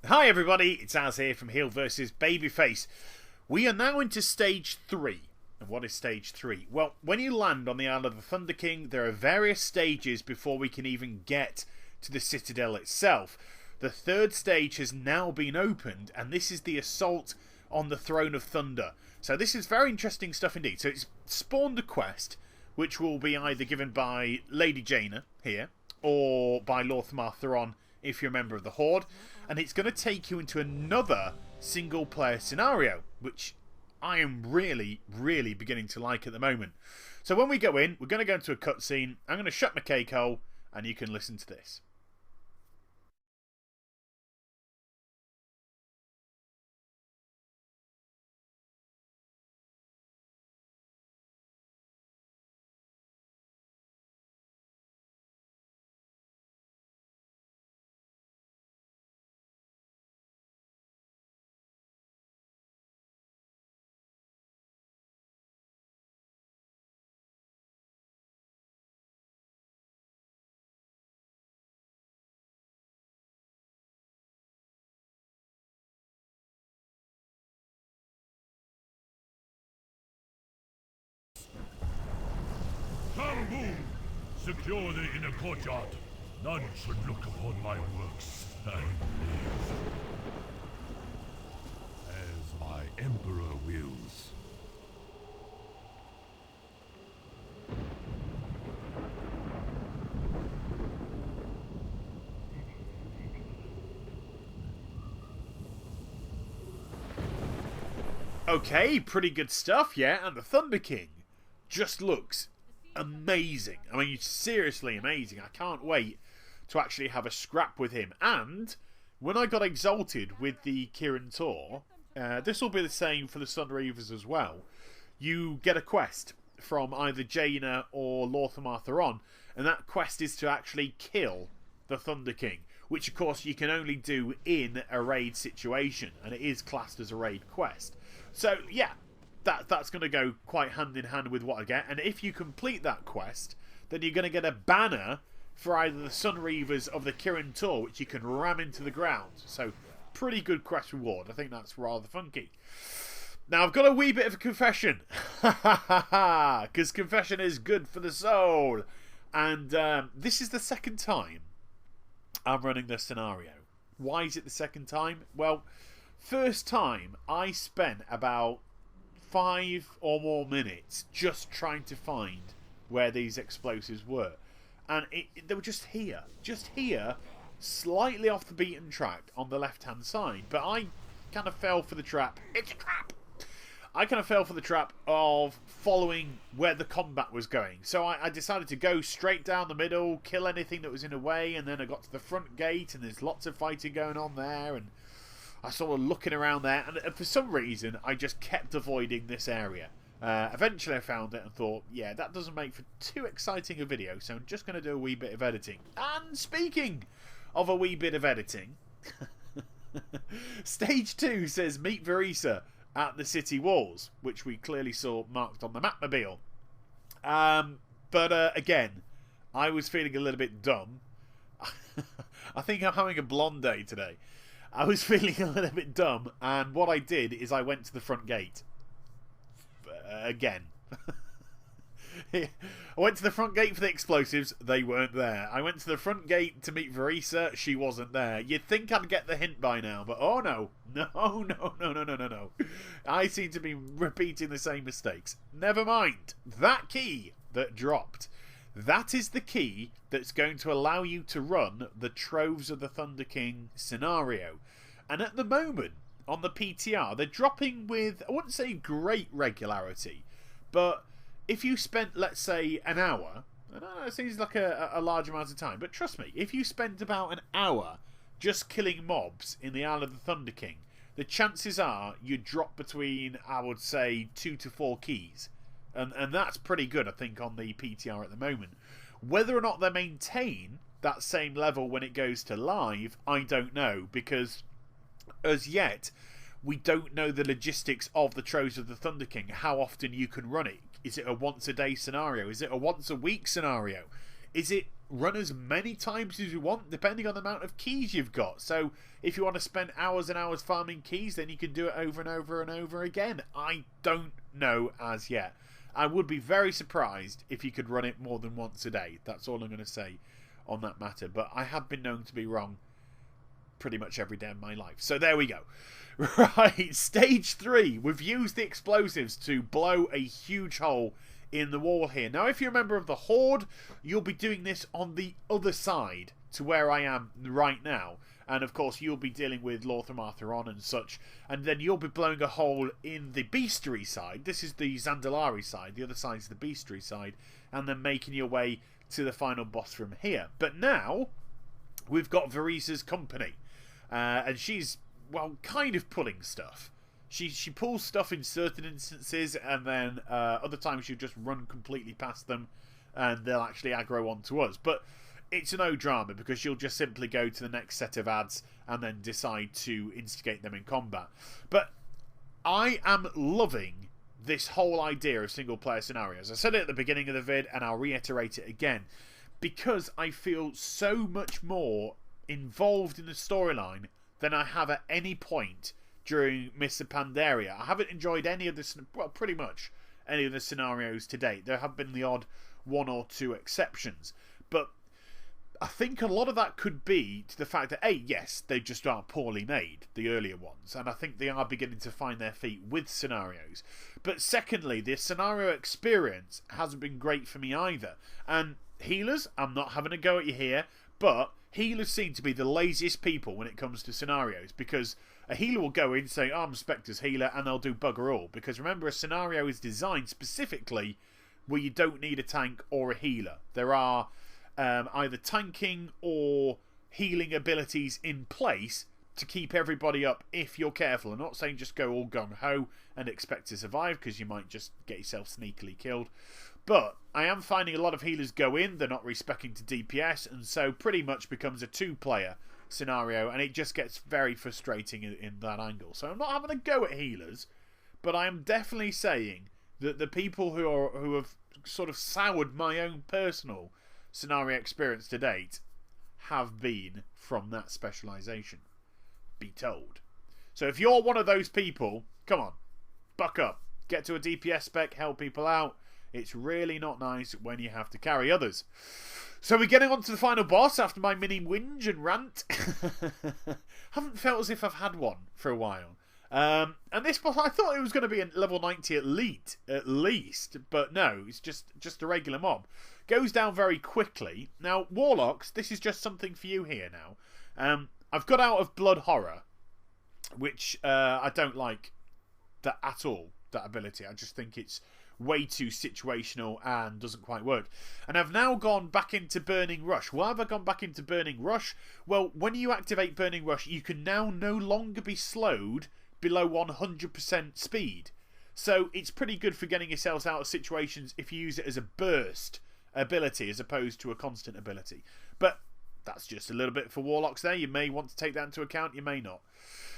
Hi everybody, it's Az here from Heel vs Babyface. We are now into Stage 3. And what is Stage 3? Well, when you land on the Isle of the Thunder King, there are various stages before we can even get to the Citadel itself. The third stage has now been opened, and this is the assault on the Throne of Thunder. So this is very interesting stuff indeed. So it's spawned a quest, which will be either given by Lady Jaina here, or by Lorthamar Theron if you're a member of the Horde, and it's going to take you into another single player scenario, which I am really beginning to like at the moment. So when we go in, we're going to go into a cutscene. I'm going to shut my cake hole and you can listen to this. Come, boom! Secure the inner courtyard. None should look upon my works and live. As my emperor wills. Okay, pretty good stuff, yeah, and the Thunder King just looks amazing. I mean, seriously amazing. I can't wait to actually have a scrap with him. And when I got exalted with the Kirin Tor, this will be the same for the Sun Reavers as well. You get a quest from either Jaina or Lorthamar Theron, and that quest is to actually kill the Thunder King, which of course you can only do in a raid situation, and it is classed as a raid quest. So yeah, that's going to go quite hand in hand with what I get. And if you complete that quest, then you're going to get a banner for either the Sun Reavers of the Kirin Tor, which you can ram into the ground. So pretty good quest reward. I think that's rather funky. Now I've got a wee bit of a confession, because confession is good for the soul. And this is the second time I'm running this scenario. Why is it the second time? Well, first time I spent about 5 or more minutes just trying to find where these explosives were, and they were just here, slightly off the beaten track on the left hand side. But I kind of fell for the trap. It's a trap. I kind of fell for the trap of following where the combat was going. So I decided to go straight down the middle, kill anything that was in the way, and then I got to the front gate, and there's lots of fighting going on there, and I started looking around there, and for some reason I just kept avoiding this area. Eventually I found it and thought, yeah, that doesn't make for too exciting a video, so I'm just going to do a wee bit of editing. And speaking of a wee bit of editing, Stage 2 says meet Verisa at the city walls, which we clearly saw marked on the mapmobile. But again, I was feeling a little bit dumb. I think I'm having a blonde day today. I was feeling a little bit dumb, and what I did is I went to the front gate. Again. I went to the front gate for the explosives. They weren't there. I went to the front gate to meet Verisa. She wasn't there. You'd think I'd get the hint by now, but oh no. No. I seem to be repeating the same mistakes. Never mind. That key that dropped, that is the key that's going to allow you to run the Troves of the Thunder King scenario. And at the moment, on the PTR, they're dropping with, I wouldn't say great regularity, but if you spent, let's say, an hour, I don't know, it seems like a large amount of time, but trust me, if you spent about an hour just killing mobs in the Isle of the Thunder King, the chances are you drop between, I would say, 2 to 4 keys. And that's pretty good, I think, on the PTR at the moment. Whether or not they maintain that same level when it goes to live, I don't know, because as yet, we don't know the logistics of the Troves of the Thunder King, how often you can run it. Is it a once a day scenario? Is it a once a week scenario? Is it run as many times as you want, depending on the amount of keys you've got. So if you want to spend hours and hours farming keys, then you can do it over and over and over again. I don't know as yet. I would be very surprised if you could run it more than once a day. That's all I'm going to say on that matter. But I have been known to be wrong pretty much every day of my life. So there we go. Right, stage 3. We've used the explosives to blow a huge hole in the wall here. Now, if you're a member of the Horde, you'll be doing this on the other side to where I am right now. And, of course, you'll be dealing with Lothram Artheron and such. And then you'll be blowing a hole in the Beastery side. This is the Zandalari side. The other side is the Beastery side. And then making your way to the final boss from here. But now, we've got Varisa's company. And she's, well, kind of pulling stuff. She pulls stuff in certain instances, and then other times she'll just run completely past them, and they'll actually aggro onto us. But it's no drama, because she'll just simply go to the next set of ads and then decide to instigate them in combat. But I am loving this whole idea of single-player scenarios. I said it at the beginning of the vid, and I'll reiterate it again, because I feel so much more involved in the storyline than I have at any point during Mists of Pandaria. I haven't enjoyed any of the, well, pretty much any of the scenarios to date. There have been the odd 1 or 2 exceptions, but I think a lot of that could be to the fact that, A, yes, they just are poorly made, the earlier ones, and I think they are beginning to find their feet with scenarios. But secondly, the scenario experience hasn't been great for me either. And healers, I'm not having a go at you here, but healers seem to be the laziest people when it comes to scenarios, because a healer will go in and say, oh, I'm Spectre's healer, and they'll do bugger all. Because remember, a scenario is designed specifically where you don't need a tank or a healer. There are either tanking or healing abilities in place to keep everybody up if you're careful. I'm not saying just go all gung-ho and expect to survive, because you might just get yourself sneakily killed. But I am finding a lot of healers go in, they're not respecing to DPS, and so pretty much becomes a 2-player scenario, and it just gets very frustrating in that angle. So I'm not having a go at healers, but I am definitely saying that the people who have sort of soured my own personal scenario experience to date have been from that specialisation. Be told. So if you're one of those people, come on, buck up, get to a DPS spec, help people out. It's really not nice when you have to carry others. So we're getting on to the final boss after my mini whinge and rant. Haven't felt as if I've had one for a while. And this boss, I thought it was going to be a level 90 elite, at least. But no, it's just a regular mob. Goes down very quickly. Now, Warlocks, this is just something for you here now. I've got out of Blood Horror, which I don't like that at all, that ability. I just think it's way too situational and doesn't quite work. And I've now gone back into Burning Rush. Why have I gone back into Burning Rush? Well, when you activate Burning Rush, you can now no longer be slowed below 100% speed. So it's pretty good for getting yourselves out of situations if you use it as a burst ability as opposed to a constant ability. But that's just a little bit for Warlocks there. You may want to take that into account, you may not.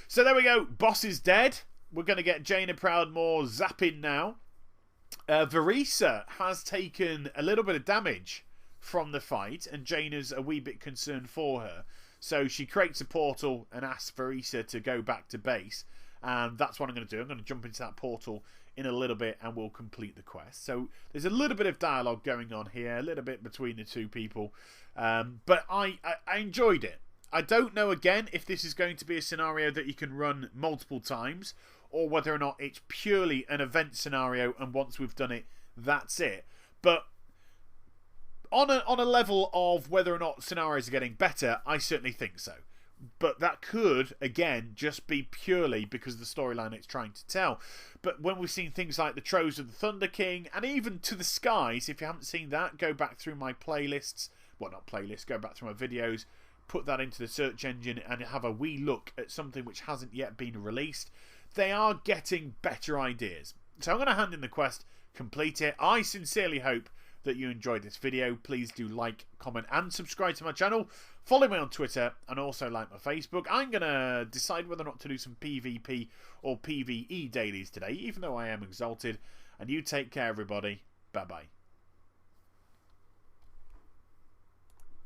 So there we go. Boss is dead. We're going to get Jaina Proudmoore zapping now. Varisa has taken a little bit of damage from the fight, and Jaina's a wee bit concerned for her. So she creates a portal and asks Varisa to go back to base. And that's what I'm going to do. I'm going to jump into that portal in a little bit and we'll complete the quest. So there's a little bit of dialogue going on here, a little bit between the two people. But I enjoyed it. I don't know, again, if this is going to be a scenario that you can run multiple times, or whether or not it's purely an event scenario and once we've done it, that's it. But on a level of whether or not scenarios are getting better, I certainly think so. But that could, again, just be purely because of the storyline it's trying to tell. But when we've seen things like the Troves of the Thunder King, and even To the Skies, if you haven't seen that, go back through my playlists. Well, not playlists, go back through my videos, put that into the search engine and have a wee look at something which hasn't yet been released. They are getting better ideas. So I'm going to hand in the quest, complete it. I sincerely hope that you enjoyed this video. Please do like, comment and subscribe to my channel. Follow me on Twitter and also like my Facebook. I'm going to decide whether or not to do some PvP or PvE dailies today, even though I am exalted. And you take care, everybody. Bye-bye.